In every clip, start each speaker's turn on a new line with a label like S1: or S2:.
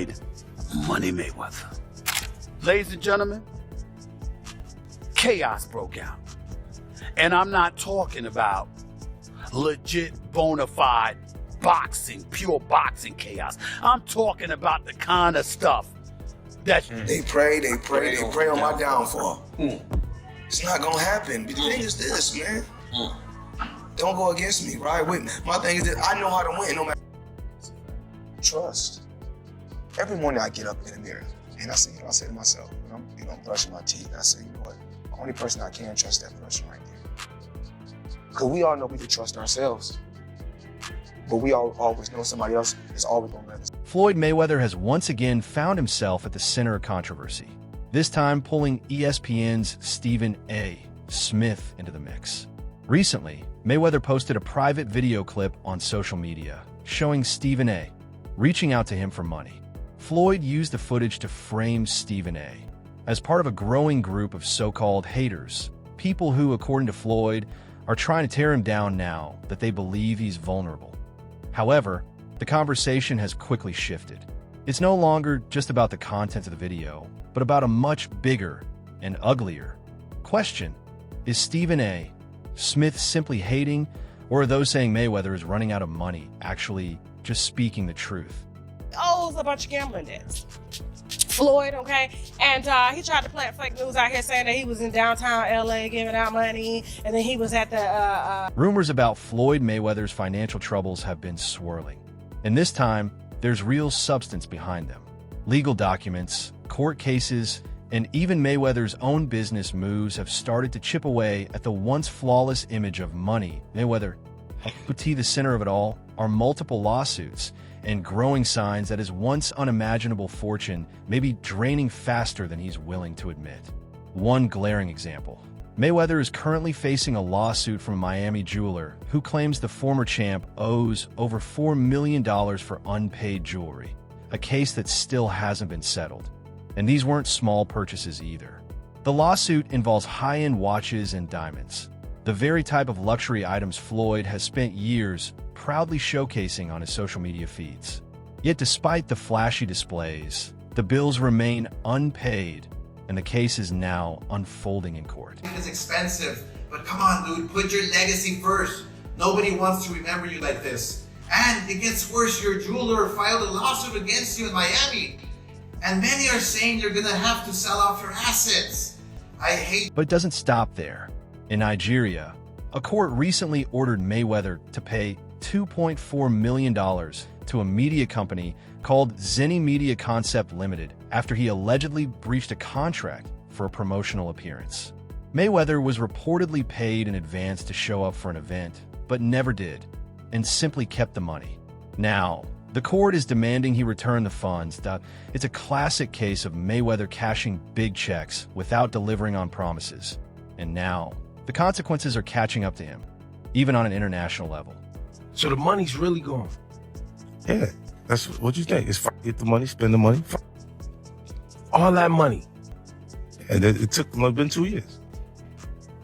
S1: Floyd Money Mayweather. Ladies and gentlemen, chaos broke out. And I'm not talking about legit, bona fide boxing, pure boxing chaos. I'm talking about the kind of stuff that
S2: they pray on my downfall. It's not gonna happen. But the thing is this, man. Don't go against me, ride with me. My thing is that I know how to win no matter. Trust. Every morning I get up in the mirror and I say to myself, when I'm brushing my teeth, I say, you know what? The only person I can trust that person right there. Because we all know we can trust ourselves. But we always know somebody else is always gonna let us.
S3: Floyd Mayweather has once again found himself at the center of controversy, this time pulling ESPN's Stephen A. Smith into the mix. Recently, Mayweather posted a private video clip on social media showing Stephen A. reaching out to him for money. Floyd used the footage to frame Stephen A. as part of a growing group of so-called haters, people who, according to Floyd, are trying to tear him down now that they believe he's vulnerable. However, the conversation has quickly shifted. It's no longer just about the content of the video, but about a much bigger and uglier question. Is Stephen A. Smith simply hating, or are those saying Mayweather is running out of money actually just speaking the truth?
S4: Oh, it's a bunch of gambling debts. Floyd, okay? And he tried to plant fake news out here saying that he was in downtown LA giving out money, and then he was at the...
S3: Rumors about Floyd Mayweather's financial troubles have been swirling. And this time, there's real substance behind them. Legal documents, court cases, and even Mayweather's own business moves have started to chip away at the once flawless image of money. Mayweather, the center of it all, are multiple lawsuits and growing signs that his once unimaginable fortune may be draining faster than he's willing to admit. One glaring example. Mayweather is currently facing a lawsuit from a Miami jeweler who claims the former champ owes over $4 million for unpaid jewelry, a case that still hasn't been settled. And these weren't small purchases either. The lawsuit involves high-end watches and diamonds, the very type of luxury items Floyd has spent years proudly showcasing on his social media feeds. Yet despite the flashy displays, the bills remain unpaid, and the case is now unfolding in court.
S5: It's expensive, but come on, dude, put your legacy first. Nobody wants to remember you like this. And it gets worse, your jeweler filed a lawsuit against you in Miami. And many are saying you're gonna have to sell off your assets.
S3: But it doesn't stop there. In Nigeria, a court recently ordered Mayweather to pay $2.4 million to a media company called Zenny Media Concept Limited after he allegedly breached a contract for a promotional appearance. Mayweather was reportedly paid in advance to show up for an event, but never did, and simply kept the money. Now, the court is demanding he return the funds. It's a classic case of Mayweather cashing big checks without delivering on promises. And now, the consequences are catching up to him, even on an international level.
S6: So the money's really gone? Yeah, that's what you think. It's get the money, spend the money. All that money. And it took been 2 years.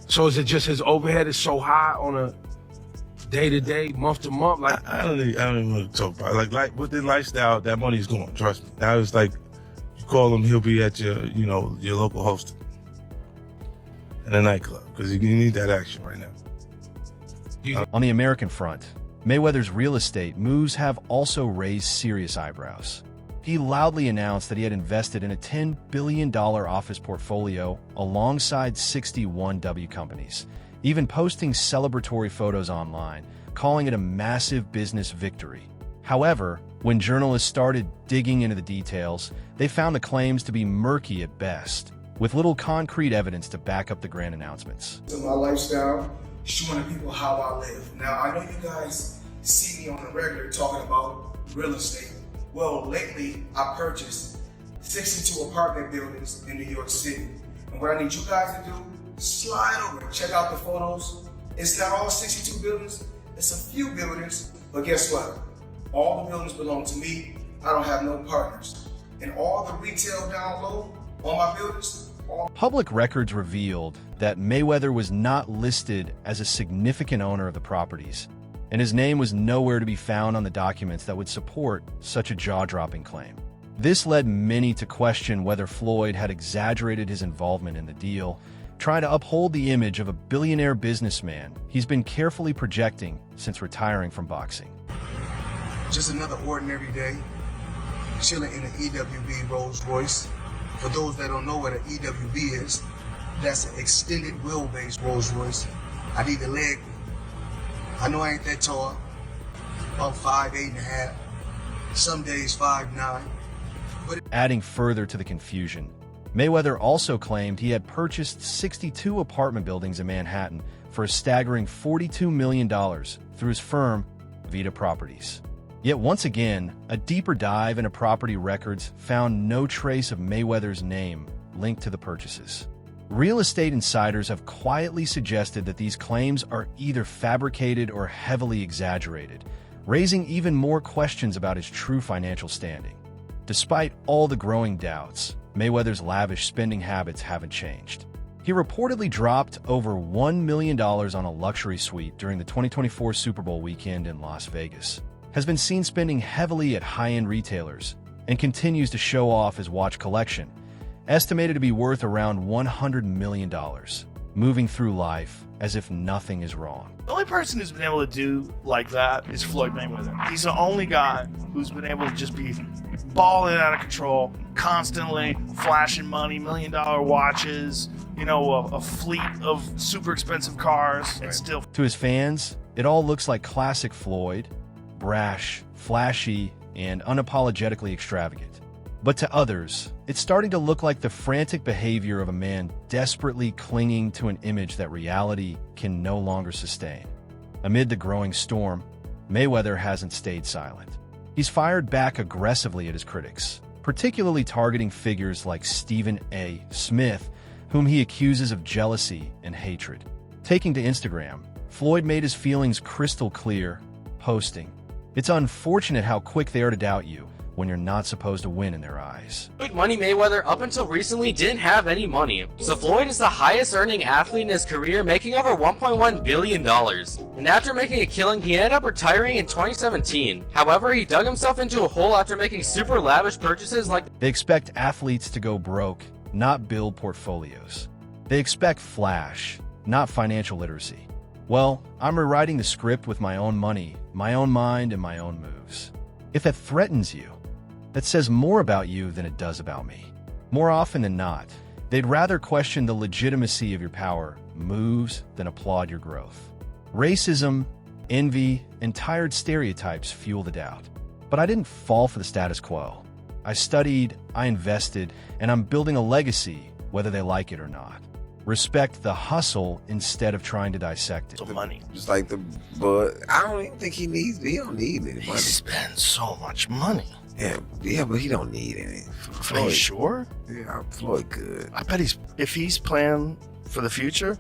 S6: So is it just his overhead is so high on a day-to-day, month-to-month? Like
S7: I don't even want to talk about it. Like with the lifestyle, that money's gone, trust me. Now it's like, you call him, he'll be at your, your local hostel in a nightclub, because you need that action right now.
S3: On the American front, Mayweather's real estate moves have also raised serious eyebrows. He loudly announced that he had invested in a $10 billion office portfolio alongside 61 W companies, even posting celebratory photos online, calling it a massive business victory. However, when journalists started digging into the details, they found the claims to be murky at best, with little concrete evidence to back up the grand announcements.
S2: To my lifestyle, showing people how I live. Now, I know you guys see me on the regular talking about real estate. Well, lately, I purchased 62 apartment buildings in New York City. And what I need you guys to do, slide over and check out the photos. It's not all 62 buildings, it's a few buildings, but guess what? All the buildings belong to me. I don't have no partners. And all the retail down low on my buildings,
S3: Public records revealed that Mayweather was not listed as a significant owner of the properties, and his name was nowhere to be found on the documents that would support such a jaw-dropping claim. This led many to question whether Floyd had exaggerated his involvement in the deal, trying to uphold the image of a billionaire businessman he's been carefully projecting since retiring from boxing.
S2: Just another ordinary day, chilling in an EWB Rolls Royce. For those that don't know what an EWB is, that's an extended wheelbase Rolls Royce. I need the leg. I know I ain't that tall, about 5'8.5", some days 5'9".
S3: Adding further to the confusion, Mayweather also claimed he had purchased 62 apartment buildings in Manhattan for a staggering $42 million through his firm, Vita Properties. Yet once again, a deeper dive into property records found no trace of Mayweather's name linked to the purchases. Real estate insiders have quietly suggested that these claims are either fabricated or heavily exaggerated, raising even more questions about his true financial standing. Despite all the growing doubts, Mayweather's lavish spending habits haven't changed. He reportedly dropped over $1 million on a luxury suite during the 2024 Super Bowl weekend in Las Vegas, has been seen spending heavily at high-end retailers, and continues to show off his watch collection, estimated to be worth around $100 million, moving through life as if nothing is wrong.
S8: The only person who's been able to do like that is Floyd Mayweather. He's the only guy who's been able to just be balling out of control, constantly flashing money, $1 million watches, a fleet of super expensive cars, and still.
S3: To his fans, it all looks like classic Floyd, brash, flashy, and unapologetically extravagant. But to others, it's starting to look like the frantic behavior of a man desperately clinging to an image that reality can no longer sustain. Amid the growing storm, Mayweather hasn't stayed silent. He's fired back aggressively at his critics, particularly targeting figures like Stephen A. Smith, whom he accuses of jealousy and hatred. Taking to Instagram, Floyd made his feelings crystal clear, posting, "It's unfortunate how quick they are to doubt you when you're not supposed to win in their eyes."
S9: Money Mayweather up until recently didn't have any money, so Floyd is the highest earning athlete in his career, making over $1.1 billion. And after making a killing, he ended up retiring in 2017. However, he dug himself into a hole after making super lavish purchases like...
S3: They expect athletes to go broke, not build portfolios. They expect flash, not financial literacy. Well, I'm rewriting the script with my own money, my own mind, and my own moves. If that threatens you, that says more about you than it does about me. More often than not, they'd rather question the legitimacy of your power moves than applaud your growth. Racism, envy, and tired stereotypes fuel the doubt. But I didn't fall for the status quo. I studied, I invested, and I'm building a legacy, whether they like it or not. Respect the hustle instead of trying to dissect it.
S8: The money.
S6: Just like but I don't even think he don't need any money.
S8: He spends so much money.
S6: Yeah, but he don't need any.
S8: Are you sure?
S6: Yeah, Floyd good.
S8: I bet if he's planning for the future,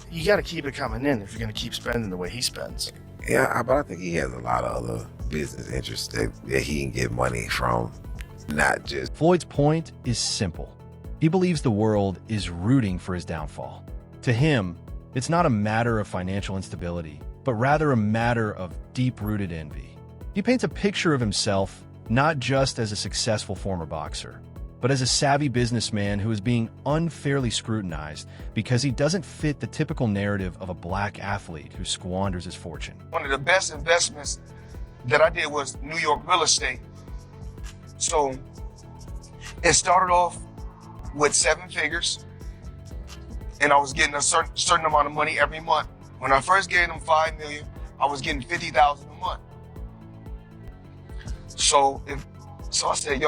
S8: you got to keep it coming in if you're going to keep spending the way he spends.
S6: Yeah, but I think he has a lot of other business interests that he can get money from, not just...
S3: Floyd's point is simple. He believes the world is rooting for his downfall. To him, it's not a matter of financial instability, but rather a matter of deep-rooted envy. He paints a picture of himself not just as a successful former boxer, but as a savvy businessman who is being unfairly scrutinized because he doesn't fit the typical narrative of a black athlete who squanders his fortune.
S2: One of the best investments that I did was New York real estate. So it started off with 7 figures, and I was getting a certain amount of money every month. When I first gave them $5 million, I was getting $50,000 a month. So I said,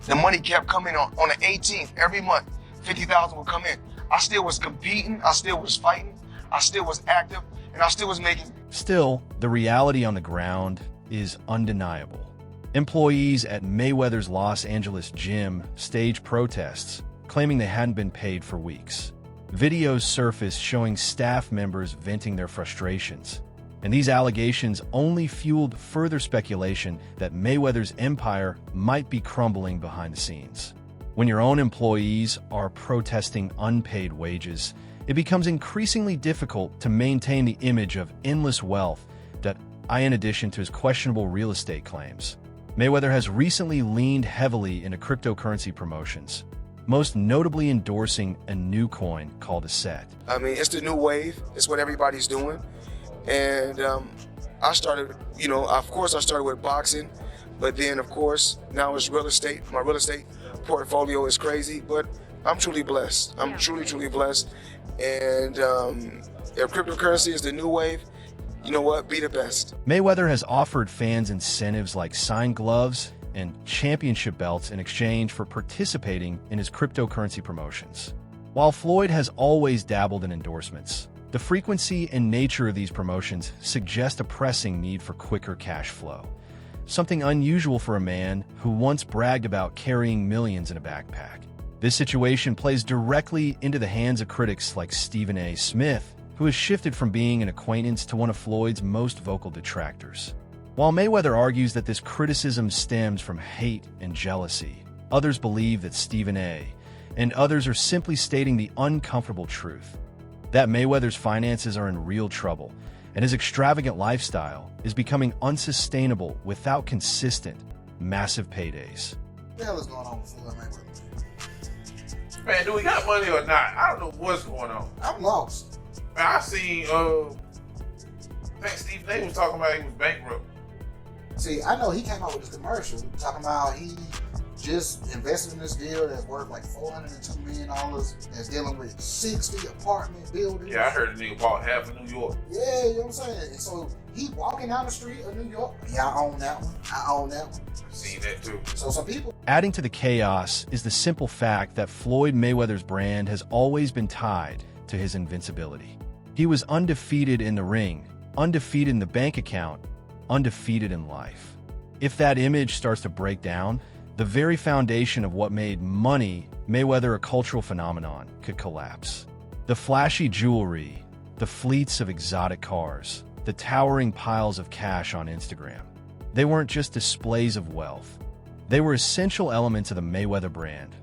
S2: the money kept coming on the 18th every month. 50,000 would come in. I still was competing, I still was fighting, I still was active, and I still was making.
S3: Still, the reality on the ground is undeniable. Employees at Mayweather's Los Angeles gym staged protests, claiming they hadn't been paid for weeks. Videos surfaced showing staff members venting their frustrations. And these allegations only fueled further speculation that Mayweather's empire might be crumbling behind the scenes. When your own employees are protesting unpaid wages, it becomes increasingly difficult to maintain the image of endless wealth that, in addition to his questionable real estate claims. Mayweather has recently leaned heavily into cryptocurrency promotions, most notably endorsing a new coin called a set.
S2: I mean, it's the new wave. It's what everybody's doing. And I started, of course I started with boxing, but then of course now it's real estate. My real estate portfolio is crazy, but I'm truly blessed. I'm truly blessed. And if cryptocurrency is the new wave, you know what? Be the best.
S3: Mayweather has offered fans incentives like signed gloves and championship belts in exchange for participating in his cryptocurrency promotions. While Floyd has always dabbled in endorsements, the frequency and nature of these promotions suggest a pressing need for quicker cash flow, something unusual for a man who once bragged about carrying millions in a backpack. This situation plays directly into the hands of critics like Stephen A. Smith, who has shifted from being an acquaintance to one of Floyd's most vocal detractors. While Mayweather argues that this criticism stems from hate and jealousy, others believe that Stephen A. and others are simply stating the uncomfortable truth, that Mayweather's finances are in real trouble, and his extravagant lifestyle is becoming unsustainable without consistent, massive paydays.
S10: What the hell is going on with Floyd Mayweather?
S6: Man, do we got money or not? I don't know what's going on.
S10: I'm lost.
S6: Man, I seen, I think Steve A was talking about he was bankrupt.
S10: See, I know he came out with this commercial talking about he just invested in this deal that's worth like $402 million, that's dealing with 60 apartment buildings.
S6: Yeah, I heard the nigga bought half of New York.
S10: Yeah, you know what I'm saying? And so he walking down the street of New York. Yeah, I own that one. I own that one.
S6: I've seen that too.
S10: So some people.
S3: Adding to the chaos is the simple fact that Floyd Mayweather's brand has always been tied to his invincibility. He was undefeated in the ring, undefeated in the bank account, undefeated in life. If that image starts to break down, the very foundation of what made Mayweather a cultural phenomenon could collapse. The flashy jewelry, the fleets of exotic cars, the towering piles of cash on Instagram. They weren't just displays of wealth. They were essential elements of the Mayweather brand.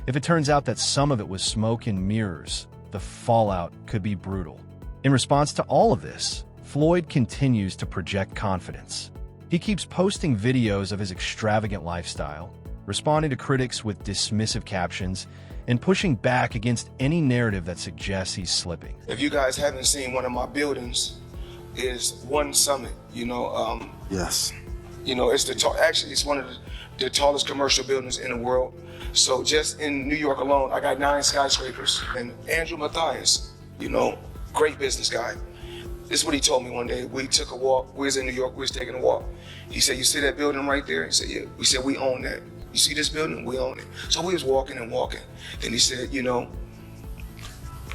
S3: If it turns out that some of it was smoke and mirrors, the fallout could be brutal. In response to all of this, Floyd continues to project confidence. He keeps posting videos of his extravagant lifestyle, responding to critics with dismissive captions, and pushing back against any narrative that suggests he's slipping.
S2: If you guys haven't seen one of my buildings, is One Summit.
S10: Yes.
S2: It's one of the tallest commercial buildings in the world. So just in New York alone, I got 9 skyscrapers. And Andrew Mathias, great business guy. This is what he told me one day. We took a walk. We was in New York. We was taking a walk. He said, "You see that building right there?" He said, "Yeah." We said, "We own that. You see this building? We own it." So we was walking and walking. Then he said,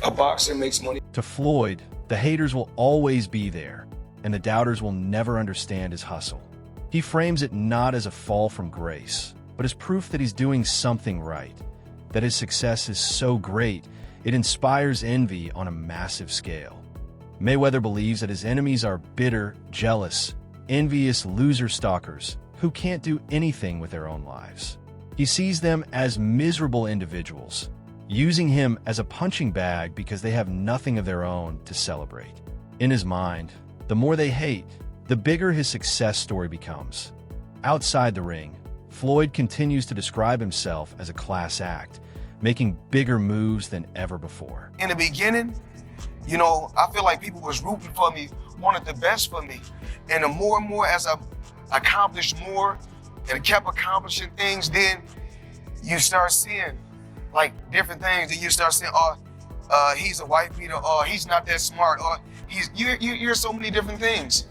S2: a boxer makes money.
S3: To Floyd, the haters will always be there, and the doubters will never understand his hustle. He frames it not as a fall from grace, but as proof that he's doing something right, that his success is so great, it inspires envy on a massive scale. Mayweather believes that his enemies are bitter, jealous, envious loser stalkers who can't do anything with their own lives. He sees them as miserable individuals, using him as a punching bag because they have nothing of their own to celebrate. In his mind, the more they hate, the bigger his success story becomes. Outside the ring, Floyd continues to describe himself as a class act, making bigger moves than ever before.
S2: In the beginning, I feel like people was rooting for me, wanted the best for me. And the more and more as I accomplished more and kept accomplishing things, then you start seeing like different things. Then you start saying, he's a white beater, or he's not that smart, or you're so many different things.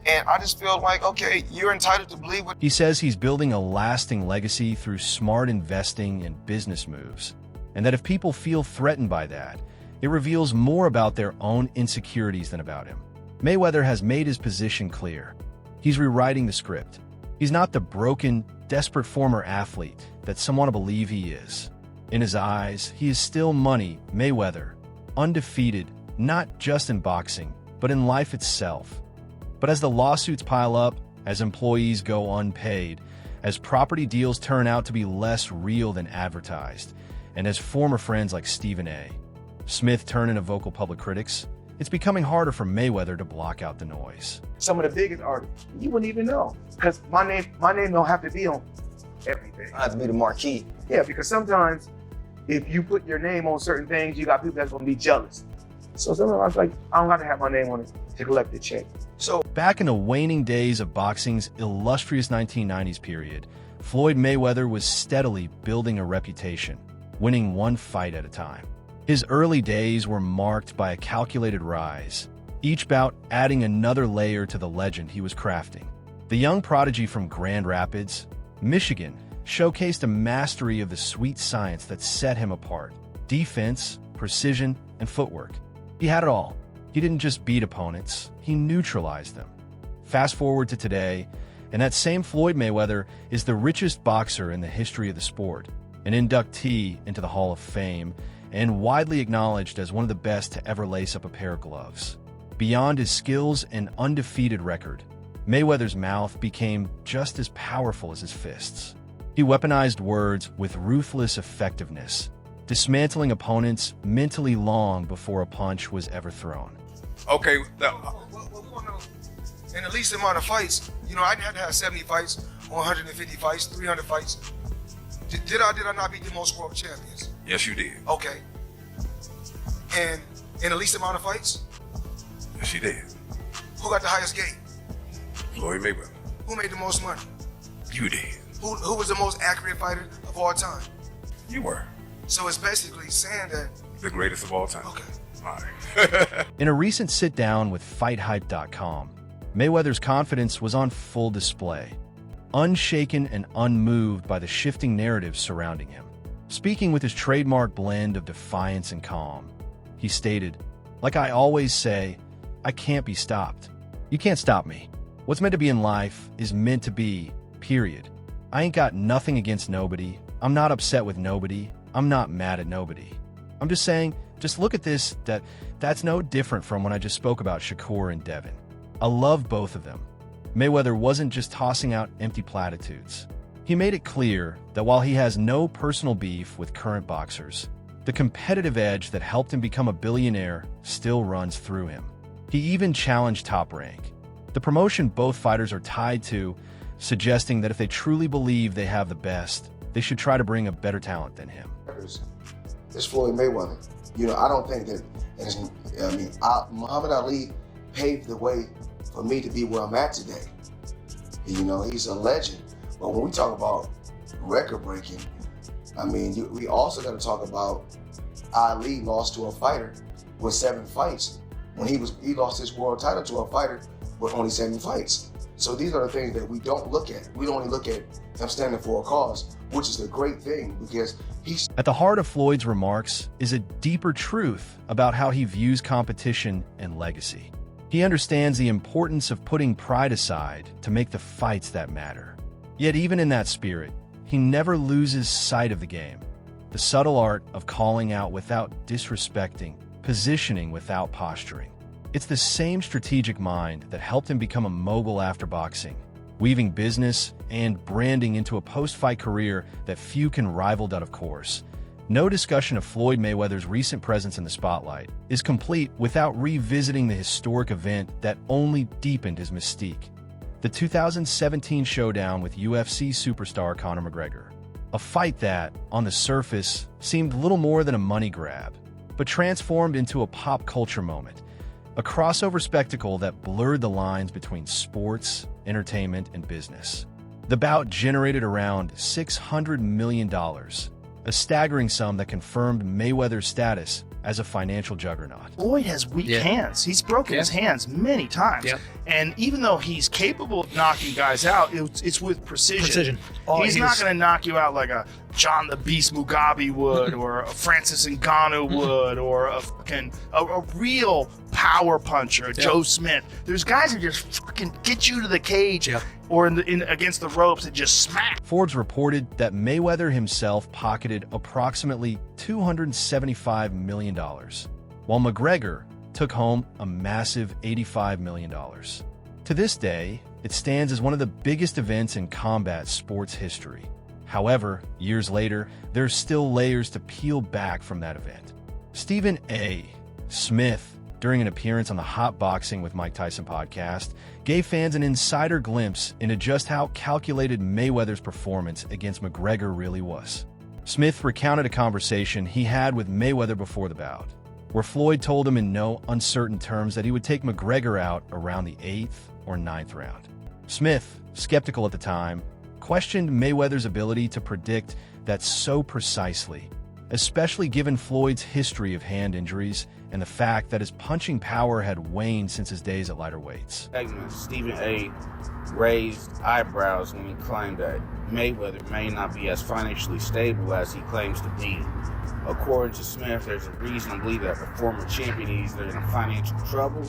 S2: And I just feel like, okay, you're entitled to believe what.
S3: He says he's building a lasting legacy through smart investing and business moves, and that if people feel threatened by that, it reveals more about their own insecurities than about him. Mayweather has made his position clear. He's rewriting the script. He's not the broken, desperate former athlete that some want to believe he is. In his eyes, he is still Money Mayweather, undefeated, not just in boxing, but in life itself. But as the lawsuits pile up, as employees go unpaid, as property deals turn out to be less real than advertised, and as former friends like Stephen A. Smith turn into vocal public critics, It's becoming harder for Mayweather to block out the noise.
S6: Some of the biggest artists, you wouldn't even know. Because my name don't have to be on everything.
S11: I have to be the marquee.
S6: Yeah, because sometimes if you put your name on certain things, you got people that's gonna be jealous. So sometimes I was like, I don't have to have my name on it to collect the check. So
S3: Back in the waning days of boxing's illustrious 1990s period, Floyd Mayweather was steadily building a reputation, winning one fight at a time. His early days were marked by a calculated rise, each bout adding another layer to the legend he was crafting. The young prodigy from Grand Rapids, Michigan, showcased a mastery of the sweet science that set him apart: defense, precision, and footwork. He had it all. He didn't just beat opponents, he neutralized them. Fast forward to today, and that same Floyd Mayweather is the richest boxer in the history of the sport, an inductee into the Hall of Fame, and widely acknowledged as one of the best to ever lace up a pair of gloves. Beyond his skills and undefeated record, Mayweather's mouth became just as powerful as his fists. He weaponized words with ruthless effectiveness, dismantling opponents mentally long before a punch was ever thrown.
S2: Okay, in the least amount of fights, I had to have 70 fights, 150 fights, 300 fights. Did I not beat the most world champions?
S12: Yes, you did.
S2: Okay. And in the least amount of fights,
S12: Yes, you did.
S2: who got the highest gate?
S12: Floyd Mayweather.
S2: Who made the most money?
S12: You did.
S2: Who was the most accurate fighter of all time?
S12: You were.
S2: So it's basically saying that,
S12: The greatest of all time.
S2: okay.
S12: All right.
S3: In a recent sit-down with FightHype.com, Mayweather's confidence was on full display, unshaken and unmoved by the shifting narratives surrounding him. Speaking with his trademark blend of defiance and calm, he stated, "Like I always say, I can't be stopped. You can't stop me. What's meant to be in life is meant to be, period. I ain't got nothing against nobody. I'm not upset with nobody. I'm not mad at nobody. I'm just saying, just look at this, that's no different from when I just spoke about Shakur and Devin. I love both of them." Mayweather wasn't just tossing out empty platitudes. He made it clear that while he has no personal beef with current boxers, the competitive edge that helped him become a billionaire still runs through him. He even challenged Top Rank, the promotion both fighters are tied to, suggesting that if they truly believe they have the best, they should try to bring a better talent than him.
S10: It's Floyd Mayweather. I don't think that, Muhammad Ali paved the way for me to be where I'm at today. He's a legend. But when we talk about record breaking, we also got to talk about Ali lost to a fighter with 7 fights when he lost his world title to a fighter with only 7 fights. So these are the things that we don't look at. We only look at him standing for a cause, which is a great thing because he's...
S3: At the heart of Floyd's remarks is a deeper truth about how he views competition and legacy. He understands the importance of putting pride aside to make the fights that matter. Yet even in that spirit, he never loses sight of the game, the subtle art of calling out without disrespecting, positioning without posturing. It's the same strategic mind that helped him become a mogul after boxing, weaving business and branding into a post-fight career that few can rival that, of course. No discussion of Floyd Mayweather's recent presence in the spotlight is complete without revisiting the historic event that only deepened his mystique: the 2017 showdown with UFC superstar Conor McGregor. A fight that, on the surface, seemed little more than a money grab, but transformed into a pop culture moment, a crossover spectacle that blurred the lines between sports, entertainment, and business. The bout generated around $600 million, a staggering sum that confirmed Mayweather's status as a financial juggernaut.
S8: Floyd has weak hands. He's broken his hands many times. Yeah. And even though he's capable of knocking guys out, it's with precision. He's not going to knock you out like a John the Beast Mugabe would, or a Francis Ngannou would, or a real power puncher, a Joe Smith. There's guys who just fucking get you to the cage or against the ropes and just smack.
S3: Forbes reported that Mayweather himself pocketed approximately $275 million, while McGregor took home a massive $85 million. To this day, it stands as one of the biggest events in combat sports history. However, years later, there's still layers to peel back from that event. Stephen A. Smith, during an appearance on the Hot Boxing with Mike Tyson podcast, gave fans an insider glimpse into just how calculated Mayweather's performance against McGregor really was. Smith recounted a conversation he had with Mayweather before the bout, where Floyd told him in no uncertain terms that he would take McGregor out around the 8th or 9th round. Smith, skeptical at the time, questioned Mayweather's ability to predict that so precisely, especially given Floyd's history of hand injuries and the fact that his punching power had waned since his days at lighter weights.
S11: Stephen A. raised eyebrows when he claimed that Mayweather may not be as financially stable as he claims to be. According to Smith, there's a reason to believe that the former champion is either in financial trouble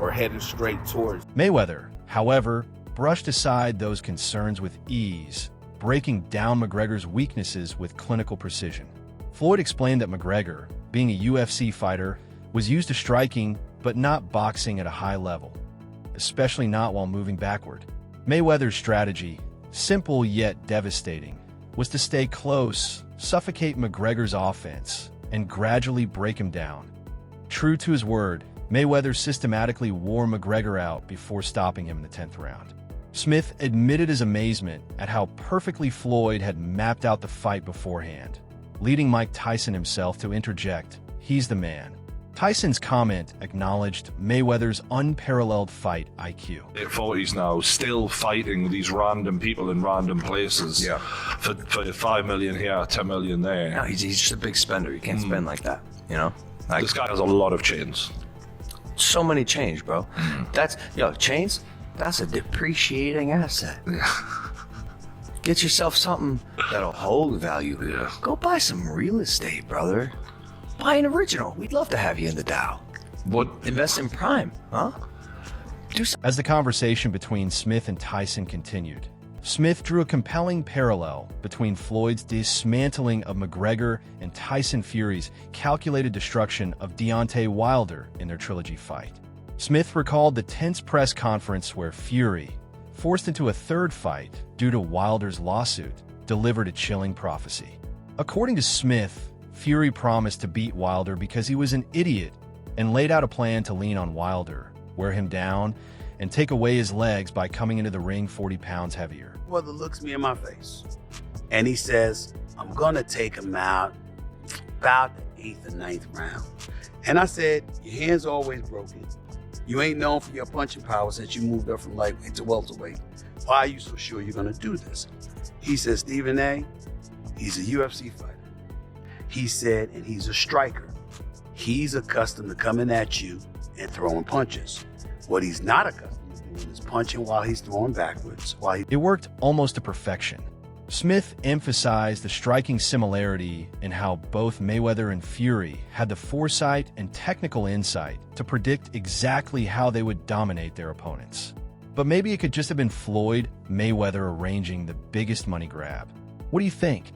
S11: or heading straight towards.
S3: Mayweather, however, brushed aside those concerns with ease, breaking down McGregor's weaknesses with clinical precision. Floyd explained that McGregor, being a UFC fighter, was used to striking but not boxing at a high level, especially not while moving backward. Mayweather's strategy, simple yet devastating, was to stay close, suffocate McGregor's offense, and gradually break him down. True to his word, Mayweather systematically wore McGregor out before stopping him in the 10th round. Smith admitted his amazement at how perfectly Floyd had mapped out the fight beforehand, leading Mike Tyson himself to interject, "He's the man." Tyson's comment acknowledged Mayweather's unparalleled fight IQ.
S13: Late 40s now, still fighting these random people in random places.
S12: Yeah.
S13: For 5 million here, 10 million there.
S14: No, he's just a big spender. You can't spend like that, you know? Like,
S13: This guy has a lot of chains.
S14: so many chains, bro. That's, chains, that's a depreciating asset. Get yourself something that'll hold value.
S13: Yeah.
S14: Go buy some real estate, brother. Buy an original. We'd love to have you in the Dow.
S13: What?
S14: Invest in Prime, huh?
S3: As the conversation between Smith and Tyson continued, Smith drew a compelling parallel between Floyd's dismantling of McGregor and Tyson Fury's calculated destruction of Deontay Wilder in their trilogy fight. Smith recalled the tense press conference where Fury, forced into a third fight due to Wilder's lawsuit, delivered a chilling prophecy. According to Smith, Fury promised to beat Wilder because he was an idiot and laid out a plan to lean on Wilder, wear him down, and take away his legs by coming into the ring 40 pounds heavier.
S1: Brother looks me in my face and he says, "I'm gonna take him out about the 8th or 9th round." And I said, "Your hand's always broken. You ain't known for your punching power since you moved up from lightweight to welterweight. Why are you so sure you're gonna do this?" He said, "Stephen A., he's a UFC fighter." He said, "And he's a striker. He's accustomed to coming at you and throwing punches. What he's not accustomed to doing is punching while he's throwing backwards."
S3: It worked almost to perfection. Smith emphasized the striking similarity in how both Mayweather and Fury had the foresight and technical insight to predict exactly how they would dominate their opponents. But maybe it could just have been Floyd Mayweather arranging the biggest money grab. What do you think?